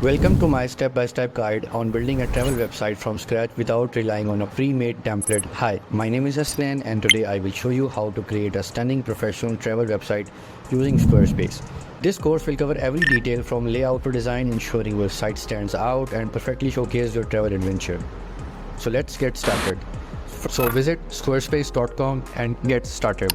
Welcome to my step-by-step guide on building a travel website from scratch without relying on a pre-made template. Hi, my name is Aslan and today I will show you how to create a stunning professional travel website using Squarespace. This course will cover every detail from layout to design, ensuring your site stands out and perfectly showcase your travel adventure. So let's get started. So visit squarespace.com and get started.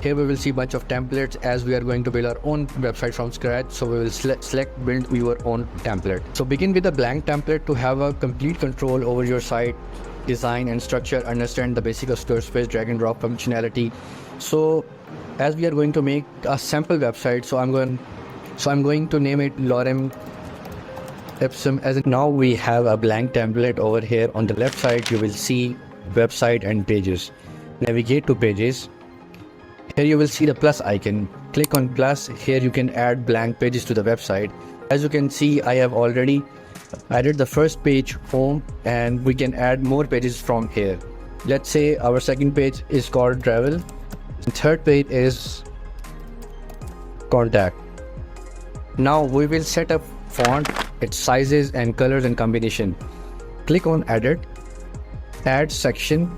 Here we will see a bunch of templates as we are going to build our own website from scratch. So we will select build your own template. So begin with a blank template to have a complete control over your site design and structure, understand the basic of Squarespace drag and drop functionality. So as we are going to make a sample website, so I'm going to name it Lorem Ipsum. As now we have a blank template over here. On the left side you will see website and pages. Navigate to pages. Here you will see the plus icon. Click on plus. Here you can add blank pages to the website. As you can see, I have already added the first page, home, and we can add more pages from here. Let's say our second page is called travel. The third page is contact. Now we will set up font, its sizes and colors and combination. Click on edit, add section,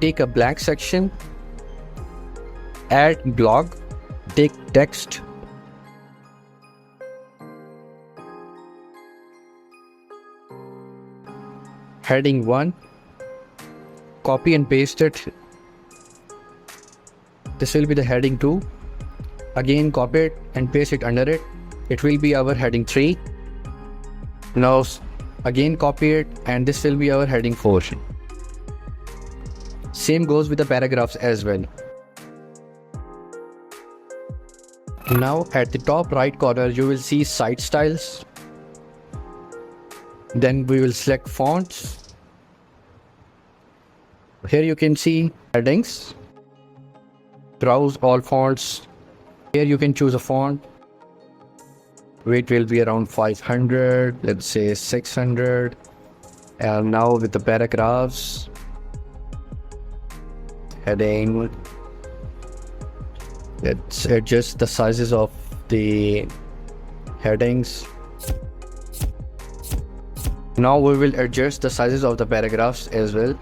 take a blank section, add blog, take text, heading 1, copy and paste it. This will be the heading 2. Again copy it and paste it under it. It will be our heading 3. Now again copy it and this will be our heading 4. Same goes with the paragraphs as well. Now at the top right corner you will see site styles. Then we will select fonts. Here you can see headings. Browse all fonts. Here you can choose a font. Weight will be around 500, let's say 600. And now with the paragraphs, heading, let's adjust the sizes of the headings. Now we will adjust the sizes of the paragraphs as well.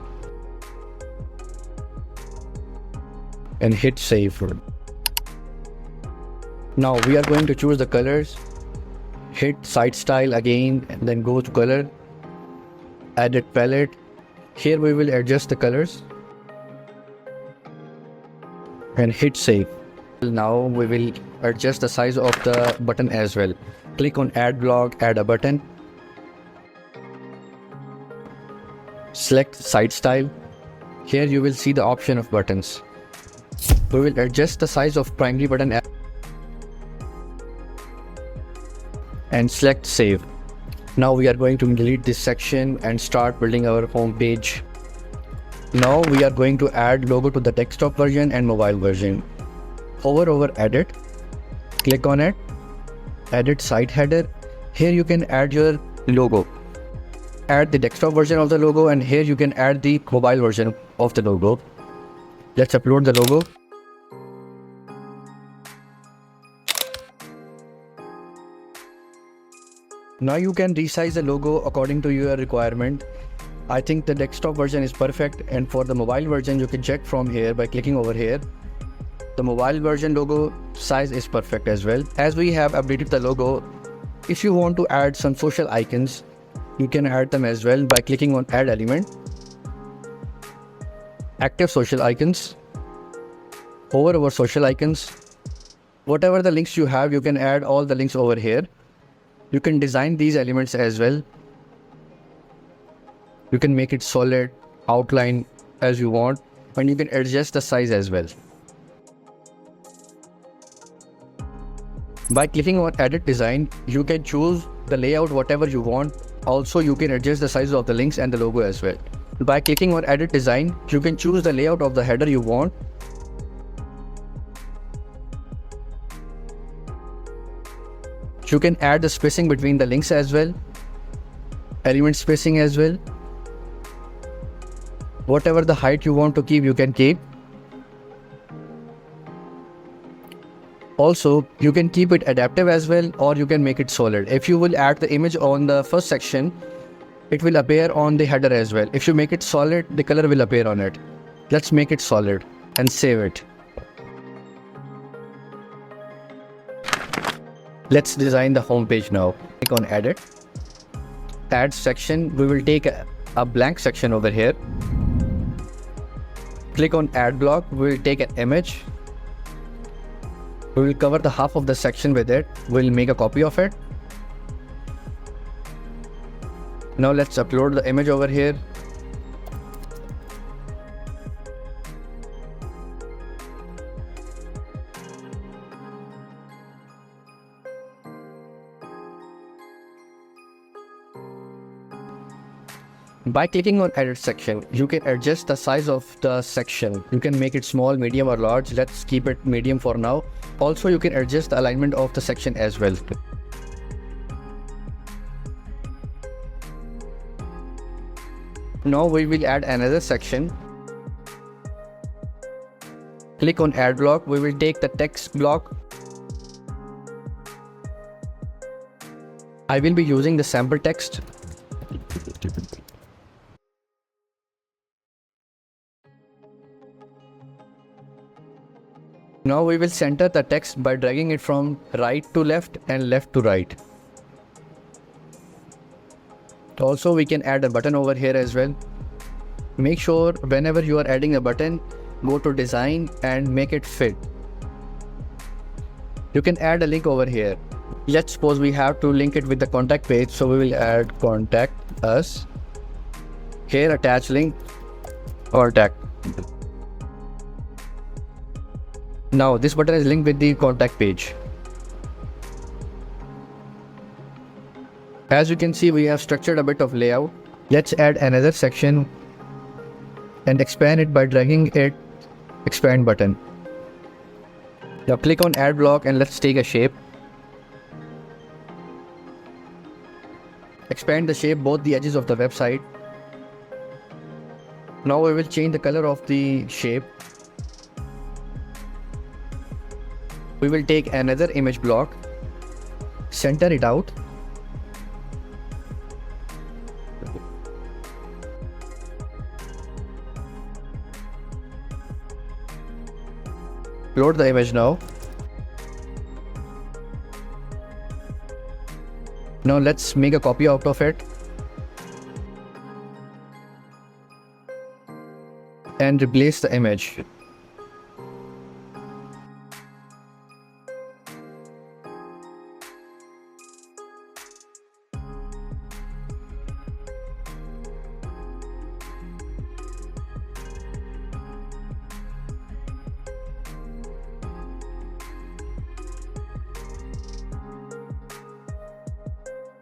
And hit save. Now we are going to choose the colors. Hit site style again and then go to color. Edit palette. Here we will adjust the colors. And hit save. Now we will adjust the size of the button as well. Click on add blog, add a button. Select site style. Here you will see the option of buttons. We will adjust the size of primary button and select save. Now we are going to delete this section and start building our home page. Now we are going to add logo to the desktop version and mobile version. Hover over edit, click on it, edit site header. Here you can add your logo. Add the desktop version of the logo and here you can add the mobile version of the logo. Let's upload the logo. Now you can resize the logo according to your requirement. I think the desktop version is perfect, and for the mobile version you can check from here by clicking over here. The mobile version logo size is perfect as well. As we have updated the logo, if you want to add some social icons, you can add them as well by clicking on add element. Active social icons. Hover over social icons. Whatever the links you have, you can add all the links over here. You can design these elements as well. You can make it solid, outline as you want, and you can adjust the size as well. By clicking on edit design, you can choose the layout whatever you want. Also, you can adjust the size of the links and the logo as well. By clicking on edit design, you can choose the layout of the header you want. You can add the spacing between the links as well, element spacing as well. Whatever the height you want to keep, you can keep. Also, you can keep it adaptive as well, or you can make it solid. If you will add the image on the first section, it will appear on the header as well. If you make it solid, the color will appear on it. Let's make it solid and save it. Let's design the home page now. Click on edit, add section. We will take a blank section over here. Click on add block. We will take an image. We will cover the half of the section with it. We'll make a copy of it. Now let's upload the image over here. By clicking on edit section, you can adjust the size of the section. You can make it small, medium or large. Let's keep it medium for now. Also, you can adjust the alignment of the section as well. Now we will add another section. Click on add block. We will take the text block. I will be using the sample text. Now we will center the text by dragging it from right to left and left to right. Also, we can add a button over here as well. Make sure whenever you are adding a button, go to design and make it fit. You can add a link over here. Let's suppose we have to link it with the contact page, so we will add contact us. Here, attach link or tag. Now this button is linked with the contact page. As you can see, we have structured a bit of layout. Let's add another section and expand it by dragging it expand button. Now click on add block and let's take a shape. Expand the shape both the edges of the website. Now we will change the color of the shape. We will take another image block, center it out. Load the image now. Now let's make a copy out of it and replace the image.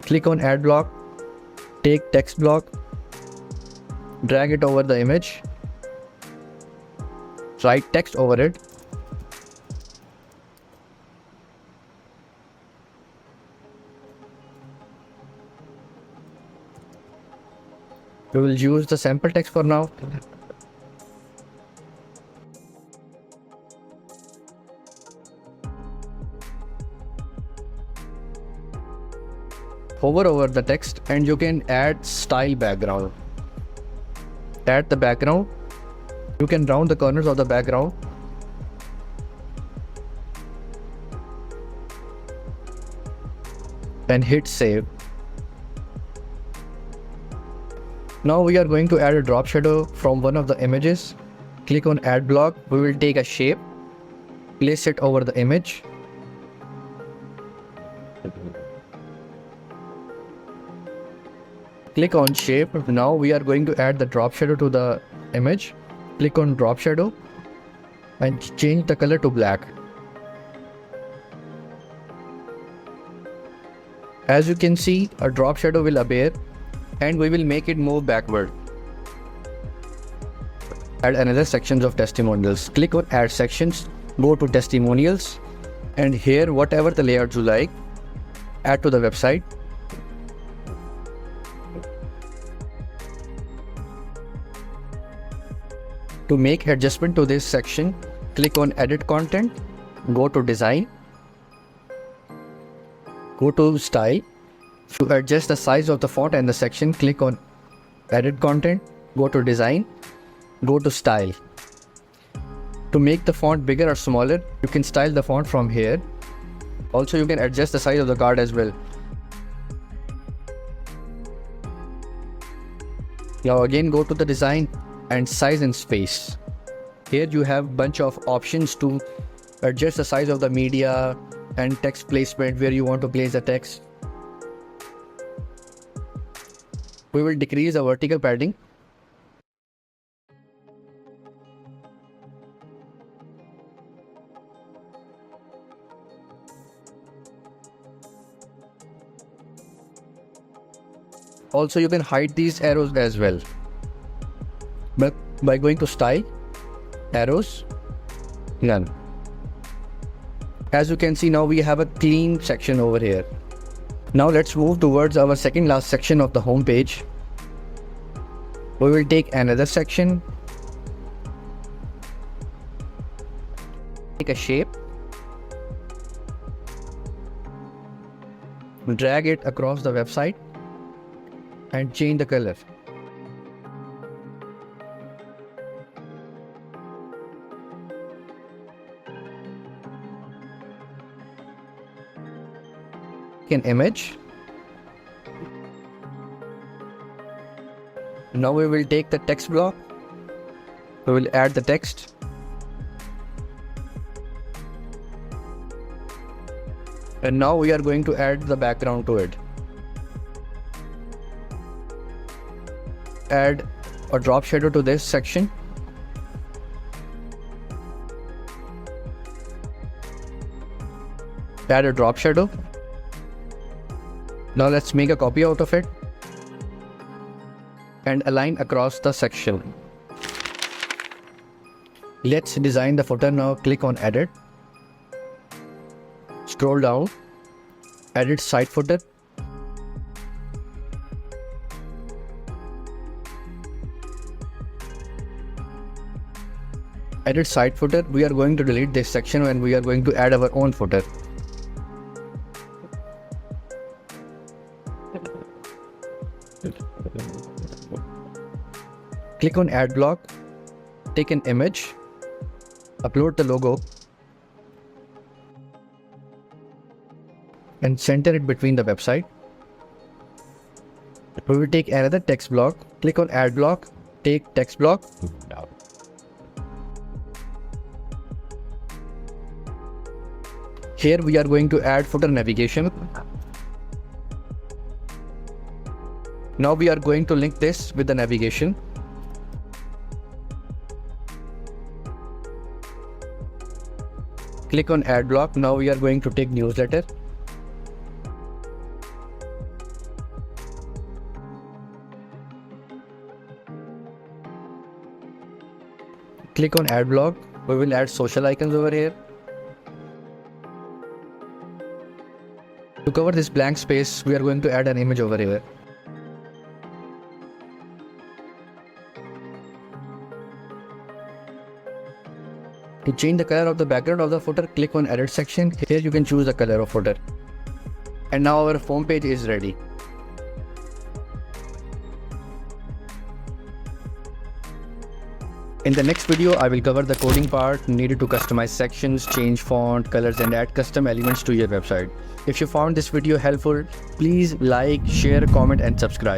Click on add block, take text block, drag it over the image, write text over it. We will use the sample text for now. Hover over the text and you can add style background. Add the background. You can round the corners of the background. And hit save. Now we are going to add a drop shadow from one of the images. Click on add block. We will take a shape, place it over the image. Click on shape. Now we are going to add the drop shadow to the image. Click on drop shadow and change the color to black. As you can see, a drop shadow will appear and we will make it move backward. Add another sections of testimonials. Click on add sections, go to testimonials, and here whatever the layout you like, add to the website. To make adjustment to this section, click on edit content, go to design, Go to Style. To adjust the size of the font and the section, click on Edit Content. Go to Design. Go to Style. To make the font bigger or smaller, you can style the font from here. Also, you can adjust the size of the card as well. Now again, go to the Design and Size and Space. Here you have bunch of options to adjust the size of the media and text placement where you want to place the text. We will decrease the vertical padding. Also, you can hide these arrows as well, but by going to Style, Arrows, None. As you can see, now we have a clean section over here. Now let's move towards our second last section of the home page. We will take another section, take a shape, drag it across the website and change the color. An image. Now we will take the text block. We will add the text. And now we are going to add the background to it. Add a drop shadow to this section. Add a drop shadow. Now let's make a copy out of it and align across the section. Let's design the footer now. Click on Edit. Scroll down. Edit side footer. Edit side footer. We are going to delete this section and we are going to add our own footer. Click on Add Block, take an image, upload the logo, and center it between the website. We will take another text block, click on Add Block, take text block. Here we are going to add footer navigation. Now we are going to link this with the navigation. Click on Add Block. Now we are going to take newsletter. Click on Add Block. We will add social icons over here. To cover this blank space, we are going to add an image over here. To change the color of the background of the footer, click on Edit section. Here you can choose the color of footer. And now our home page is ready. In the next video, I will cover the coding part needed to customize sections, change font, colors, and add custom elements to your website. If you found this video helpful, please like, share, comment, and subscribe.